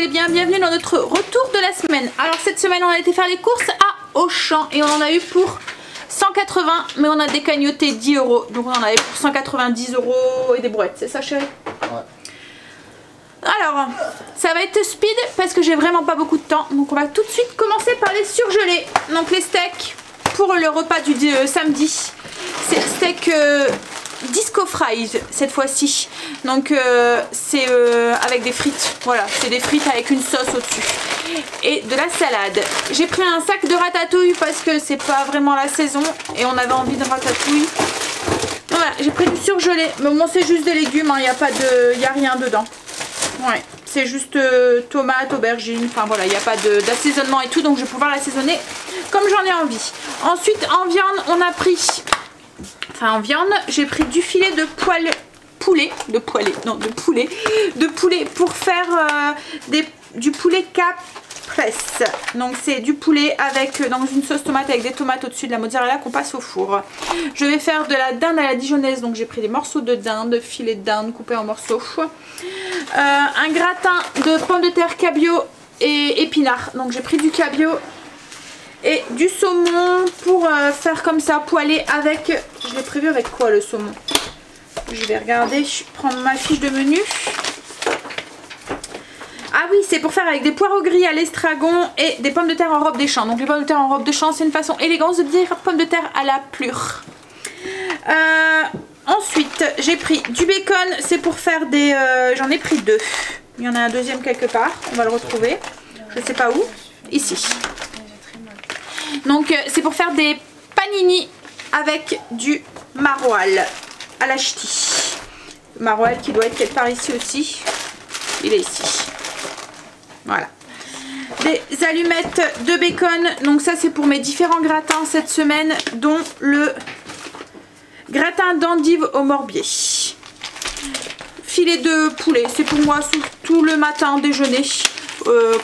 allez bien, bienvenue dans notre retour de la semaine. Alors cette semaine on a été faire les courses à Auchan et on en a eu pour 180, mais on a décagnoté 10 €, donc on en avait pour 190 € et des brouettes, c'est ça chérie? Ouais. Alors, ça va être speed parce que j'ai vraiment pas beaucoup de temps, donc on va tout de suite commencer par les surgelés. Donc les steaks pour le repas du samedi, c'est steak disco fries cette fois-ci, donc c'est avec des frites, voilà, c'est des frites avec une sauce au-dessus et de la salade. J'ai pris un sac de ratatouille parce que c'est pas vraiment la saison et on avait envie de ratatouille. Voilà, j'ai pris du surgelé, mais bon c'est juste des légumes, hein, y a rien dedans. Ouais, c'est juste tomates, aubergines, enfin voilà, il n'y a pas d'assaisonnement et tout, donc je vais pouvoir l'assaisonner comme j'en ai envie. Ensuite en viande on a pris, en viande, j'ai pris du filet de poulet pour faire du poulet caprese. Donc c'est du poulet avec dans une sauce tomate avec des tomates au-dessus de la mozzarella qu'on passe au four. Je vais faire de la dinde à la dijonnaise, donc j'ai pris des morceaux de dinde, filet de dinde coupé en morceaux. Un gratin de pommes de terre cabillaud et épinards, donc j'ai pris du cabillaud et du saumon pour faire comme ça, poêler avec... Je l'ai prévu avec quoi le saumon? Je vais regarder, prendre ma fiche de menu. Ah oui, c'est pour faire avec des poireaux gris à l'estragon et des pommes de terre en robe des champs. Donc les pommes de terre en robe de champs, c'est une façon élégante de dire pommes de terre à la plure. Ensuite, j'ai pris du bacon, c'est pour faire des... j'en ai pris 2. Il y en a un deuxième quelque part, on va le retrouver. Je ne sais pas où. Ici. Donc c'est pour faire des panini avec du maroilles à la ch'ti. Maroilles qui doit être quelque part ici aussi. Il est ici. Voilà. Des allumettes de bacon. Donc ça c'est pour mes différents gratins cette semaine, dont le gratin d'endive au morbier. Filet de poulet, c'est pour moi surtout le matin déjeuner,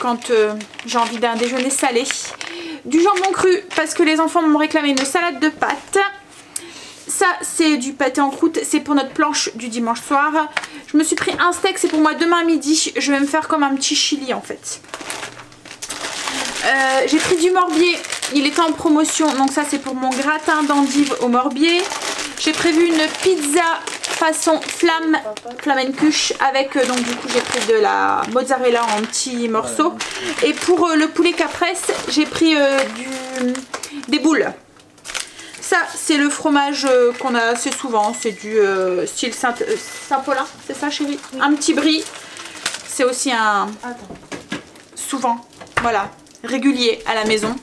quand j'ai envie d'un déjeuner salé. Du jambon cru parce que les enfants m'ont réclamé une salade de pâtes. Ça c'est du pâté en croûte, c'est pour notre planche du dimanche soir. Je me suis pris un steak, c'est pour moi demain midi. Je vais me faire comme un petit chili en fait. J'ai pris du morbier, il était en promotion, donc ça c'est pour mon gratin d'endive au morbier. J'ai prévu une pizza façon flamencuche avec, donc du coup j'ai pris de la mozzarella en petits morceaux. Et pour le poulet caprese, j'ai pris des boules. Ça c'est le fromage qu'on a assez souvent, c'est du style Saint-Paulin, c'est ça chérie? Un petit brie, c'est aussi un... souvent, voilà, régulier à la maison.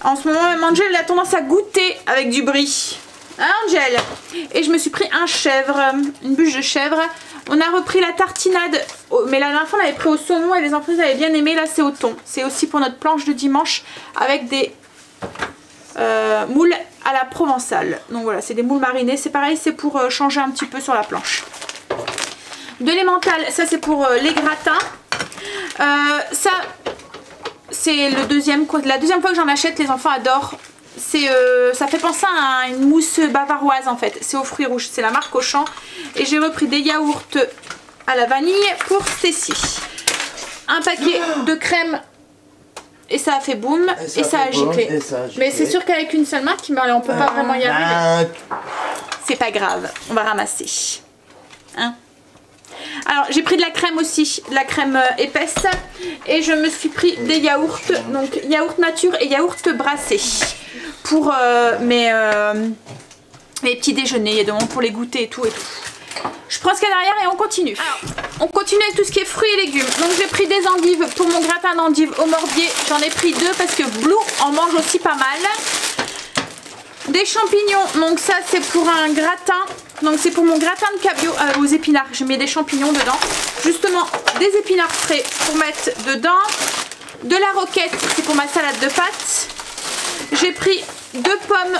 En ce moment même Angel a tendance à goûter avec du brie. Hein, Angel? Et je me suis pris un chèvre, une bûche de chèvre. On a repris la tartinade, mais la dernière fois on l'avait pris au saumon et les enfants avaient bien aimé. Là c'est au thon. C'est aussi pour notre planche de dimanche avec des moules à la provençale. Donc voilà, c'est des moules marinés. C'est pareil, c'est pour changer un petit peu sur la planche. De l'emmental, ça c'est pour les gratins. Ça c'est la deuxième fois que j'en achète, les enfants adorent. Ça fait penser à une mousse bavaroise en fait, c'est aux fruits rouges, c'est la marque Auchan. Et j'ai repris des yaourts à la vanille pour Stécie. Un paquet de crème et ça a fait boum et ça a giclé. Mais c'est sûr qu'avec une seule main, on peut pas vraiment y arriver. C'est pas grave, on va ramasser. Hein? Alors j'ai pris de la crème aussi, de la crème épaisse. Et je me suis pris des yaourts, donc yaourt nature et yaourt brassé. Pour mes petits déjeuners, donc pour les goûter et tout et tout. Je prends ce qu'il y a derrière et on continue. Alors, on continue avec tout ce qui est fruits et légumes. Donc j'ai pris des endives pour mon gratin d'endives au morbier. J'en ai pris 2 parce que Blue en mange aussi pas mal. Des champignons, donc ça c'est pour un gratin. Donc c'est pour mon gratin de cabillaud aux épinards. J'ai mis des champignons dedans. Justement des épinards frais pour mettre dedans. De la roquette, c'est pour ma salade de pâtes. J'ai pris 2 pommes,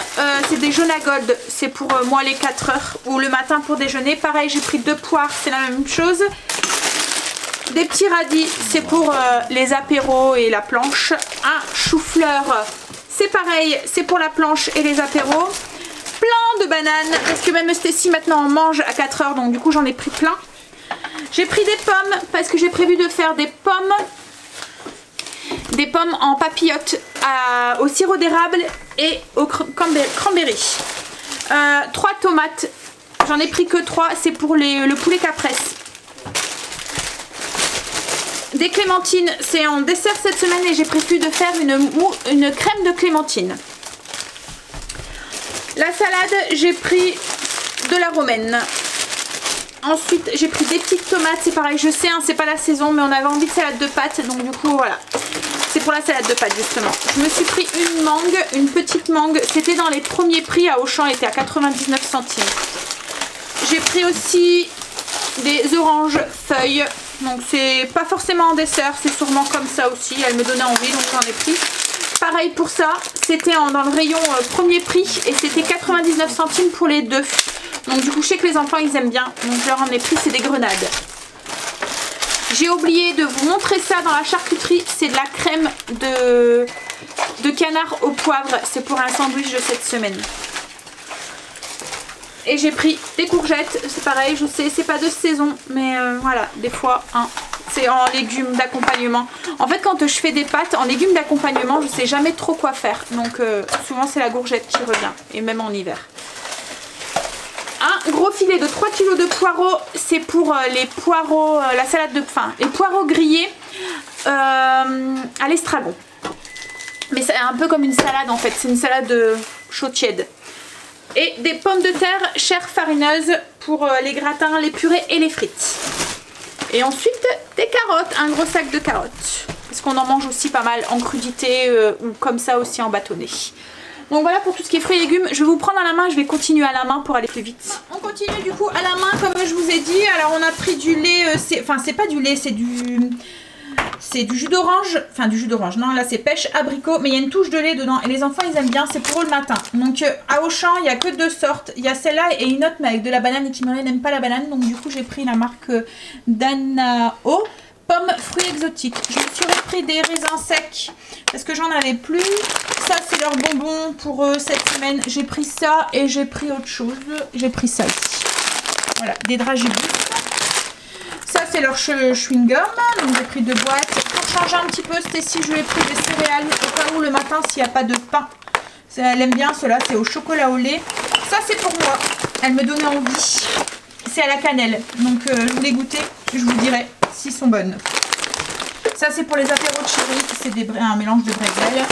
c'est des jaunes à gold, c'est pour moi les 4 heures ou le matin pour déjeuner. Pareil, j'ai pris 2 poires, c'est la même chose. Des petits radis, c'est pour les apéros et la planche. Un chou-fleur, c'est pareil, c'est pour la planche et les apéros. Plein de bananes, parce que même Stécie maintenant on mange à 4 heures, donc du coup j'en ai pris plein. J'ai pris des pommes parce que j'ai prévu de faire des pommes en papillote au sirop d'érable et au cranberry. 3 tomates, j'en ai pris que 3, c'est pour le poulet capresse. Des clémentines, c'est en dessert cette semaine et j'ai prévu de faire une crème de clémentine. La salade, j'ai pris de la romaine. Ensuite, j'ai pris des petites tomates, c'est pareil, je sais, hein, c'est pas la saison, mais on avait envie de salade de pâtes, donc du coup, voilà. C'est pour la salade de pâtes, justement. Je me suis pris une mangue, une petite mangue, c'était dans les premiers prix à Auchan, elle était à 99 centimes. J'ai pris aussi des oranges feuilles, donc c'est pas forcément en dessert, c'est sûrement comme ça aussi, elle me donnait envie, donc j'en ai pris. Pareil pour ça, c'était dans le rayon premier prix et c'était 99 centimes pour les deux. Donc du coup je sais que les enfants ils aiment bien, donc je leur en ai pris, c'est des grenades. J'ai oublié de vous montrer ça dans la charcuterie, c'est de la crème de canard au poivre, c'est pour un sandwich de cette semaine. Et j'ai pris des courgettes, c'est pareil, je sais, c'est pas de saison, mais voilà, des fois, hein, c'est en légumes d'accompagnement. En fait, quand je fais des pâtes en légumes d'accompagnement, je sais jamais trop quoi faire. Donc souvent c'est la courgette qui revient, et même en hiver. Un gros filet de 3 kg de poireaux, c'est pour les poireaux, la salade de pain, les poireaux grillés à l'estragon. Mais c'est un peu comme une salade en fait, c'est une salade chaud tiède. Et des pommes de terre chair farineuse pour les gratins, les purées et les frites. Et ensuite des carottes, un gros sac de carottes. Parce qu'on en mange aussi pas mal en crudité ou comme ça aussi en bâtonnet. Donc voilà pour tout ce qui est fruits et légumes. Je vais vous prendre à la main, je vais continuer à la main pour aller plus vite. On continue du coup à la main comme je vous ai dit. Alors on a pris du lait, enfin c'est pas du lait, c'est du jus d'orange, enfin du jus d'orange, non là c'est pêche abricot, mais il y a une touche de lait dedans et les enfants ils aiment bien, c'est pour eux le matin. Donc à Auchan il n'y a que 2 sortes, il y a celle-là et une autre mais avec de la banane et Kimberly n'aime pas la banane, donc du coup j'ai pris la marque Danao, pommes fruits exotiques. Je me suis repris des raisins secs parce que j'en avais plus, ça c'est leur bonbon pour eux cette semaine, j'ai pris ça et j'ai pris autre chose, j'ai pris ça ici, voilà, des dragibus. Ça c'est leur chewing-gum, donc j'ai pris 2 boîtes. Pour changer un petit peu, Stécie, je lui ai pris des céréales au cas où le matin s'il n'y a pas de pain. Elle aime bien cela, c'est au chocolat au lait. Ça c'est pour moi, elle me donnait envie. C'est à la cannelle, donc je voulais goûter, je vous dirai s'ils sont bonnes. Ça c'est pour les apéros de chéri, c'est un mélange de bretzel.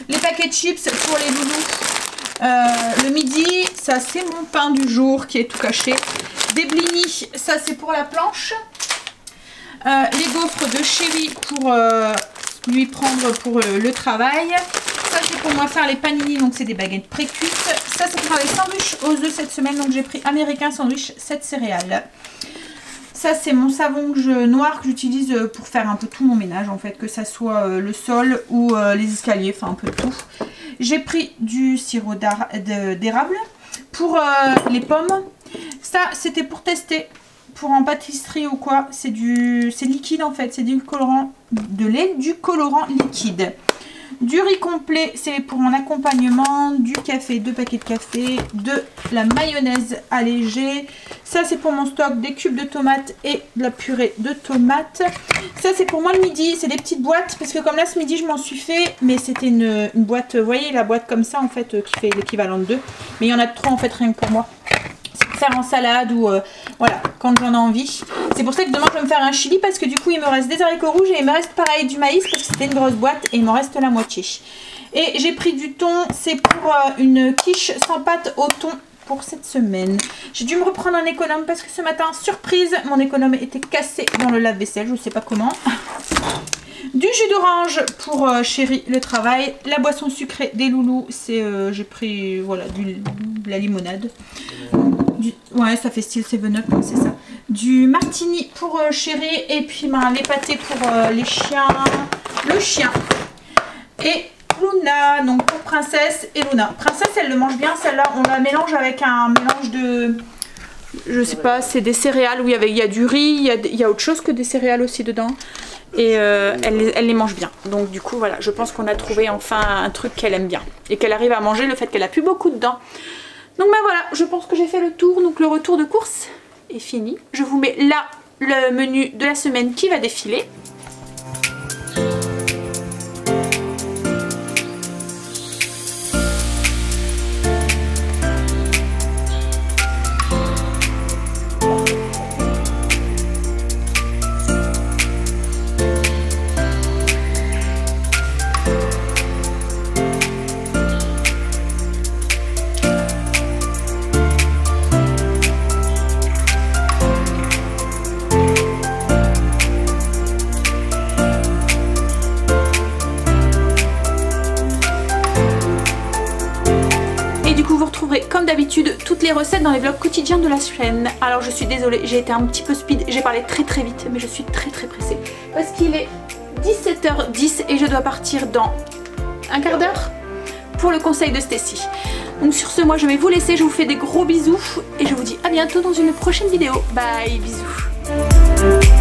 Les paquets de chips pour les loulous. Le midi, ça c'est mon pain du jour qui est tout caché. Des blinis, ça c'est pour la planche. Les gaufres de chéri pour lui prendre pour le travail. Ça c'est pour moi faire les panini, donc c'est des baguettes pré-cuites. Ça c'est pour faire les sandwichs aux œufs cette semaine, donc j'ai pris américain sandwich 7 céréales. Ça c'est mon savon noir que j'utilise pour faire un peu tout mon ménage en fait, que ça soit le sol ou les escaliers, enfin un peu tout. J'ai pris du sirop d'érable pour les pommes. Ça c'était pour tester, pour en pâtisserie ou quoi, c'est liquide en fait, c'est du colorant, du colorant liquide. Du riz complet, c'est pour mon accompagnement, du café, 2 paquets de café, de la mayonnaise allégée. Ça c'est pour mon stock, des cubes de tomates et de la purée de tomates. Ça c'est pour moi le midi, c'est des petites boîtes, parce que comme là ce midi je m'en suis fait, mais c'était une boîte, vous voyez la boîte comme ça en fait, qui fait l'équivalent de 2. Mais il y en a 3 en fait rien que pour moi. Faire en salade ou voilà quand j'en ai envie. C'est pour ça que demain je vais me faire un chili parce que du coup il me reste des haricots rouges et il me reste pareil du maïs parce que c'était une grosse boîte et il me reste la moitié. Et j'ai pris du thon, c'est pour une quiche sans pâte au thon pour cette semaine. J'ai dû me reprendre un économe parce que ce matin, surprise, mon économe était cassé dans le lave-vaisselle, je sais pas comment. Du jus d'orange pour chéri le travail. La boisson sucrée des loulous, c'est j'ai pris voilà de la limonade. Ouais, ça fait style 7-Up, c'est ça. Du martini pour chéri et puis les pâtés pour les chiens, le chien. Et Luna, donc pour Princesse et Luna. Princesse, elle le mange bien, celle-là. On la mélange avec un mélange de... Je sais pas, c'est des céréales où il y a du riz, il y a autre chose que des céréales aussi dedans. Et elle les mange bien. Donc du coup, voilà, je pense qu'on a trouvé enfin un truc qu'elle aime bien. Et qu'elle arrive à manger, le fait qu'elle a plus beaucoup dedans. Donc ben voilà, je pense que j'ai fait le tour. Donc le retour de course est fini. Je vous mets là le menu de la semaine qui va défiler. Vous retrouverez comme d'habitude toutes les recettes dans les vlogs quotidiens de la chaîne. Alors je suis désolée, j'ai été un petit peu speed, j'ai parlé très vite, mais je suis très pressée parce qu'il est 17h10 et je dois partir dans un quart d'heure pour le conseil de Stacy. Donc sur ce, moi je vais vous laisser, je vous fais des gros bisous et je vous dis à bientôt dans une prochaine vidéo. Bye, bisous.